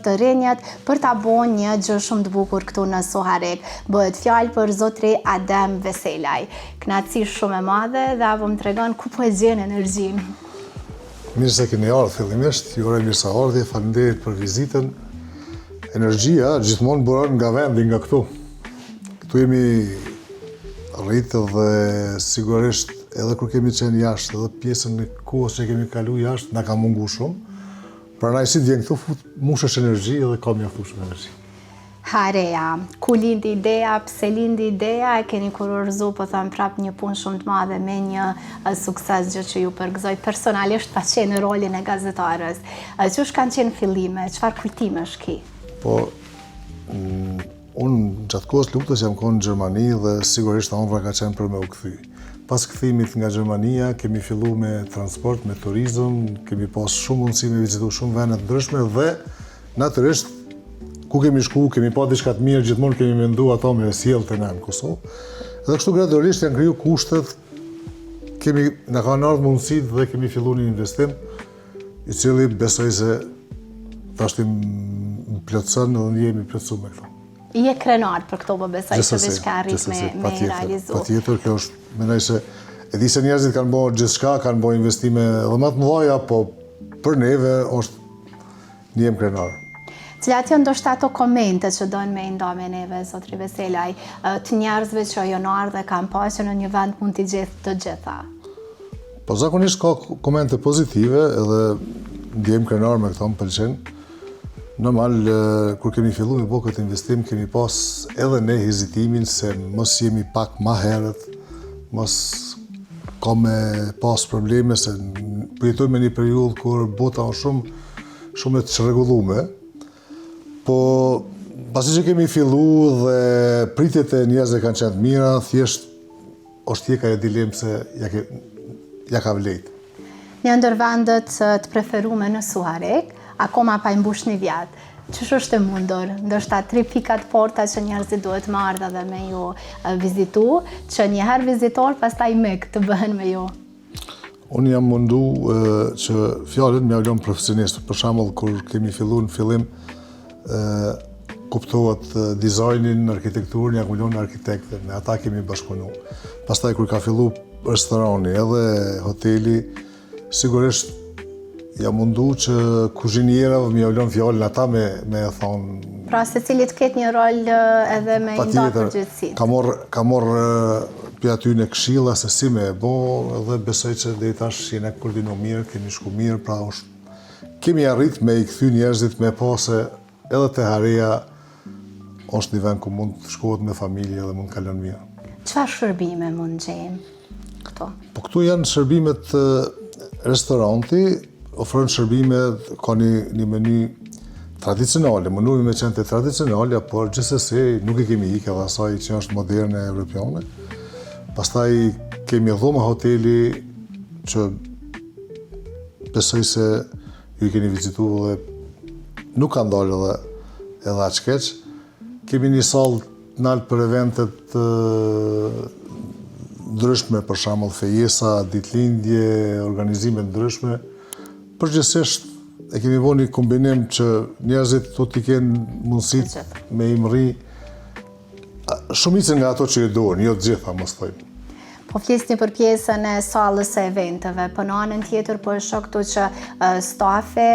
të rinjët për ta bërë një gjë shumë të bukur këtu në Suharekë. Bëhet fjalë për zotri Adem Veselaj. Kënaqësi shumë e madhe dhe apo më tregon ku po e gjen energjinë. Mirë se keni ardhur fillimisht, ju uroj mirëseardhje, faleminderit për vizitën. Energjia gjithmonë buron nga vendi, nga këtu. Këtu jemi rritë dhe sigurisht edhe kur kemi qenë jashtë, edhe pjesën e kohës që kemi kalu jashtë, na ka mungu shumë. Prandaj si t'vjen këtu, mushesh energji dhe ka mjaftueshëm energji. Hareja, ku lindi ideja, pse lindi ideja, e keni kurorzu, po them prap një punë shumë të madhe me një sukses, gjë që ju përgëzoj personalisht pa qenë në rolin e gazetarës. Çush kanë qenë fillime, çfarë kujtimesh ki? Po, unë gjatë kohës luftës jam konë në Gjermani dhe sigurisht ëndra ka qenë për me u kthy. Pas kthimit nga Gjermania, kemi fillu me transport, me turizëm, kemi pas shumë mundësi me vizitu shumë vende të ndryshme dhe natyrisht ku kemi shku, kemi pa diçka të mirë, gjithmonë kemi mendu ato me sjellë të ne në Kosovë. Dhe kështu gradualisht janë kriju kushtet, na kanë ardhur mundësitë dhe kemi filluar një investim i cili besoj se tash më plotson dhe ne jemi plotsuar me këto. Je krenar për këto, po besoj se veç ka arrit me realizu. Patjetër, kjo është, mendoj se e di se njerëzit kanë bërë gjithçka, kanë bërë investime edhe më të mëdha, po për neve është një jem krenar. Cilat janë ndoshta ato komente që dojnë me ndo me neve, zotri Veselaj, të njerëzve që janë ardhur dhe kanë pasur që në një vend mund t'i gjetë të gjitha? Po zakonisht ka komente pozitive edhe ndjem krenar me këto, më pëlqen. Normal, kur kemi fillu me bëjë këtë investim, kemi pas edhe ne hezitimin se mos jemi pak ma herët, mos ka me pas probleme, se përjetojmë një periudhë kur bota është shumë e të çrregullume. Po, pasi që kemi fillu dhe pritjet e njerëzve kanë qenë të mira, thjesht është tjeka e dilemë se ja ka vlejt. Një ndër vendet të preferume në Suharekë, akoma pa i mbush një vjetë. Ç'është është e mundur? Ndoshta 3 pikat porta që njerëzit duhet me ardha dhe me ju vizitu, që njëherë vizitor, pastaj mik të bëhen me ju. Unë jam mundu që fjalët më lëm profesionist. Për shembull, kur kemi filluar në fillim, kuptohet dizajnin, arkitekturën, ja kulon arkitektë, me ata kemi bashkëpunuar. Pastaj kur ka filluar restorani edhe hoteli, sigurisht jam mundu që kuzhinierave më lëm fjalën ata me thonë. Pra secilit ketë një rol edhe me i nda përgjithësinë. Ka marrë për aty në këshilla se si me e bo, dhe besoj që deri tash jena koordinuar mirë, kemi shku mirë, pra kemi arrit me i kthy njerëzit me pa se edhe te Hareja është një vend ku mund të shkohet me familje dhe mund të kalon mirë. Çfarë shërbime mund gjejmë këto? Po këtu janë shërbimet restoranti, ofron shërbime, ka një menu tradicionale, mënumi me qenë të tradicionale, por gjithsesi nuk i kemi ikë edhe asaj që është moderne evropiane. Pastaj kemi dhoma hoteli që besoj se ju i keni vizitu dhe nuk ka ndalë edhe aq keq. Kemi një sallë nalë për eventet ndryshme, për shembull fejesa, ditëlindje, organizime ndryshme. Përgjithsisht e kemi bërë një kombinim që njerëzit do t'i kenë mundësit me imri shumicën nga ato që i duhen, jo të gjitha, mos thojmë. Po flisni për pjesën e sallës së eventeve, po në anën tjetër po e shoh këtu që stafi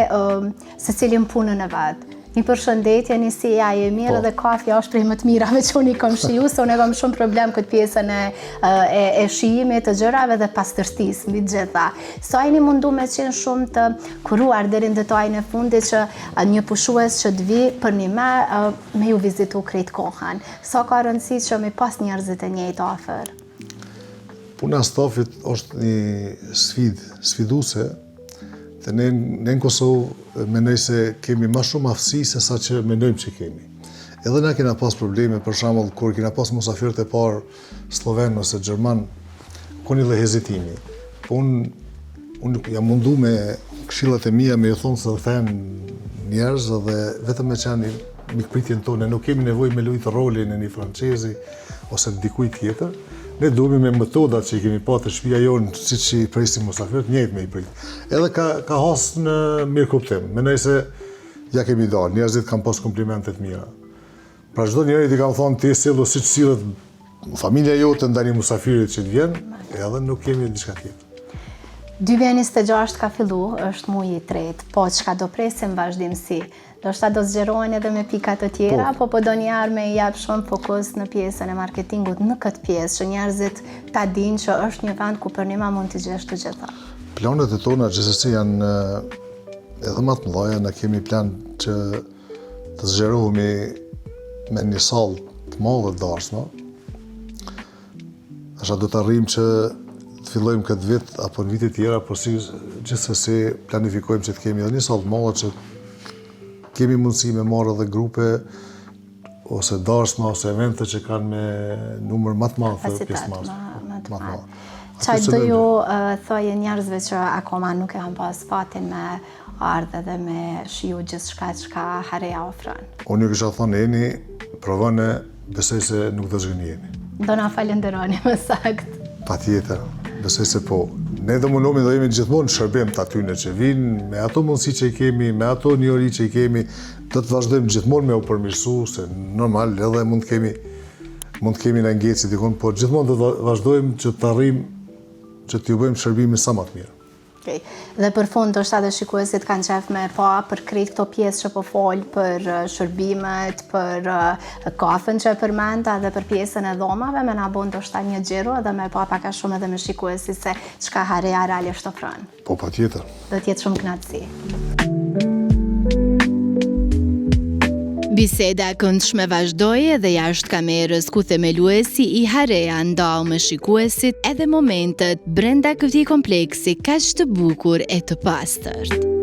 secilin punën e vet. Një përshëndetje, një si ja e mirë dhe kafja është prej më të mirave që unë i kam shiju, se unë e kam shumë problem këtë pjesën e shijimit të gjërave dhe pastërsisë mbi të gjitha. Sa jeni mundu me qenë shumë të kuruar deri në detajin e fundit që një pushues që të vi për një me ju vizitu krejt kohën. Sa ka rëndësi që me pas njerëzit e njëjtë afër? Puna stafit është një sfiduese. Dhe ne në Kosovë mendoj se kemi më shumë aftësi se sa që mendojmë që kemi. Edhe na kena pas probleme, për shembull kur kena pas musafirët e parë sloven ose gjerman, koni dhe hezitimi. Po unë jam mundu me këshillat e mia me ju thonë se them njerëz dhe vetëm me qenë mikpritjen tonë, nuk kemi nevojë me luajtë rolin e një francezi ose dikujt tjetër. Ne duhemi me metodat që i kemi pa të shtëpia jonë, siç i presim musafirët, njëjtë me i prit. Edhe ka hasë në mirë kuptim. Mendoj se ja kemi dalë, njerëzit kanë pas komplimentet mira. Pra çdo njeri t'i kam thonë ti sillu siç sillet familja jote ndaj një musafirit që të vjen, edhe nuk kemi diçka tjetër. 2026 ka fillu, është muji i tretë, po çka do presim vazhdimsi? Do shta do zgjerohen edhe me pika të tjera, po do njerë me jap shumë fokus në pjesën e marketingut, në këtë pjesë, që njerëzit ta dinë që është një vend ku për nima mund të gjesh të gjitha. Planet e tona gjithsesi janë edhe më të mëdha, ne kemi plan që të zgjerohemi me një sallë të madhe të dasmë. Asha do të arrijmë që të fillojmë këtë vit apo në vite tjera, por si gjithsesi planifikojmë që të kemi edhe një sallë të madhe që kemi mundësi me marrë edhe grupe ose darsma ose evente që kanë me numër më të madh të pjesëmarrësve. Çfarë do ju thoje njerëzve që akoma nuk e kanë pas fatin me ardhe dhe me shiju gjithçka çka Hareja ofron? Unë ju kisha thonë jeni, provoni, besoj se nuk do zgjënjeni. Do na falenderoni më saktë. Patjetër, besoj se po. Ne do mundohemi do jemi gjithmonë shërbim të atyne që vinë, me ato mundësi që i kemi, me ato njohuri që i kemi, do të vazhdojmë gjithmonë me u përmirësu, se normal edhe mund të kemi në ngecë dikon, por gjithmonë do të vazhdojmë që të arrijmë që t'ju bëjmë shërbimin sa më të mirë. Okay. Dhe për fund, do shta dhe shikuesit kanë qef me pa për krejt këto pjesë që po folë, për shërbimet, për kafën që e përmenda dhe për pjesën e dhomave, me na bon do shta një gjiro dhe me pa paka shumë edhe me shikuesit se çka Hareja realisht ofron. Po, patjetër. Do t'jetë shumë kënaqësi. Biseda këndshme vazhdoi edhe jashtë kamerës ku themeluesi i Hareja ndau me shikuesit edhe momentet brenda këtij kompleksi kaq të bukur e të pastërt.